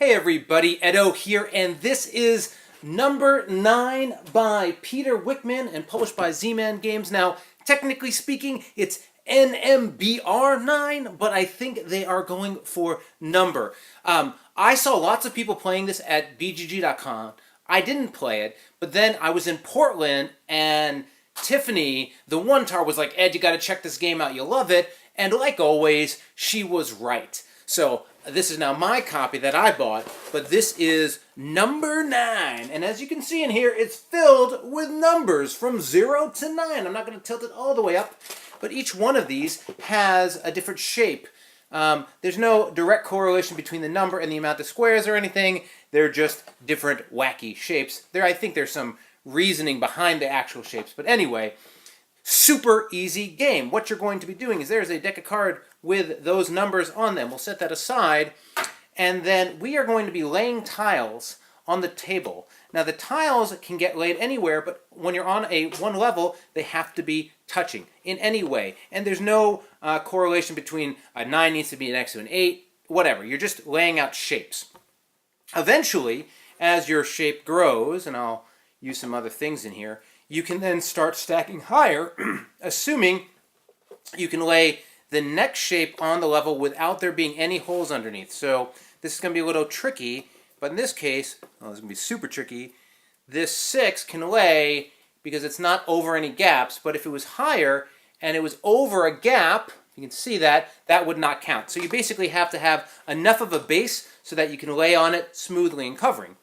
Hey everybody, Edo here, and this is number 9 by Peter Wichmann and published by Z-Man Games. Now, technically speaking, it's NMBR 9, but I think they are going for number. I saw lots of people playing this at BGG.com. I didn't play it, but then I was in Portland, and Tiffany, the one-tar, was like, Ed, you gotta check this game out, you'll love it. And like always, she was right. So this is now my copy that I bought, but this is number 9. And as you can see in here, it's filled with numbers from 0 to 9. I'm not going to tilt it all the way up, but each one of these has a different shape. There's no direct correlation between the number and the amount of squares or anything. They're just different wacky shapes. I think there's some reasoning behind the actual shapes. But anyway, super easy game. What you're going to be doing is there's a deck of cards with those numbers on them. We'll set that aside, and then we are going to be laying tiles on the table. Now the tiles can get laid anywhere, but when you're on one level, they have to be touching in any way. And there's no correlation between a 9 needs to be next to an 8, whatever. You're just laying out shapes. Eventually, as your shape grows, and I'll use some other things in here, you can then start stacking higher, assuming you can lay the next shape on the level without there being any holes underneath. So this is going to be a little tricky, but in this case, well, this is going to be super tricky. This 6 can lay because it's not over any gaps, but if it was higher and it was over a gap, you can see that, that would not count. So you basically have to have enough of a base so that you can lay on it smoothly and covering.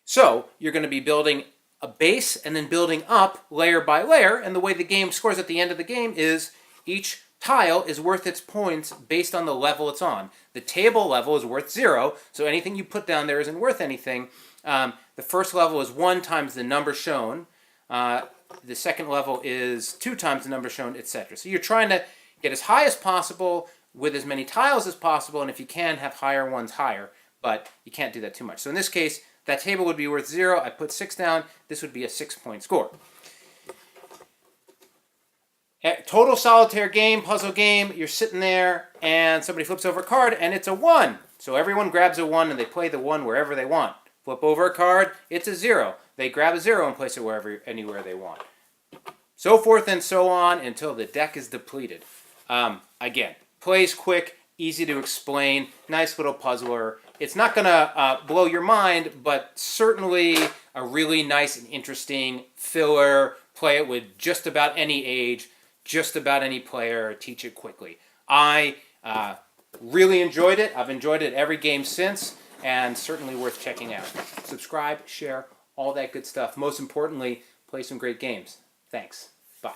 So you're going to be building a base and then building up layer by layer, and the way the game scores at the end of the game is each tile is worth its points based on the level it's on. The table level is worth 0, so anything you put down there isn't worth anything. The first level is 1 times the number shown. The second level is 2 times the number shown, etc. So you're trying to get as high as possible with as many tiles as possible, and if you can, have higher ones higher, but you can't do that too much. So in this case, that table would be worth 0. I put 6 down. This would be a 6-point score. Total solitaire game, puzzle game. You're sitting there, and somebody flips over a card, and it's a 1. So everyone grabs a 1, and they play the 1 wherever they want. Flip over a card, it's a 0. They grab a 0 and place it anywhere they want. So forth and so on until the deck is depleted. Again, plays quick, easy to explain, nice little puzzler. It's not going to blow your mind, but certainly a really nice and interesting filler. Play it with just about any age, just about any player, teach it quickly. I really enjoyed it. I've enjoyed it every game since, and certainly worth checking out. Subscribe, share, all that good stuff. Most importantly, play some great games. Thanks. Bye.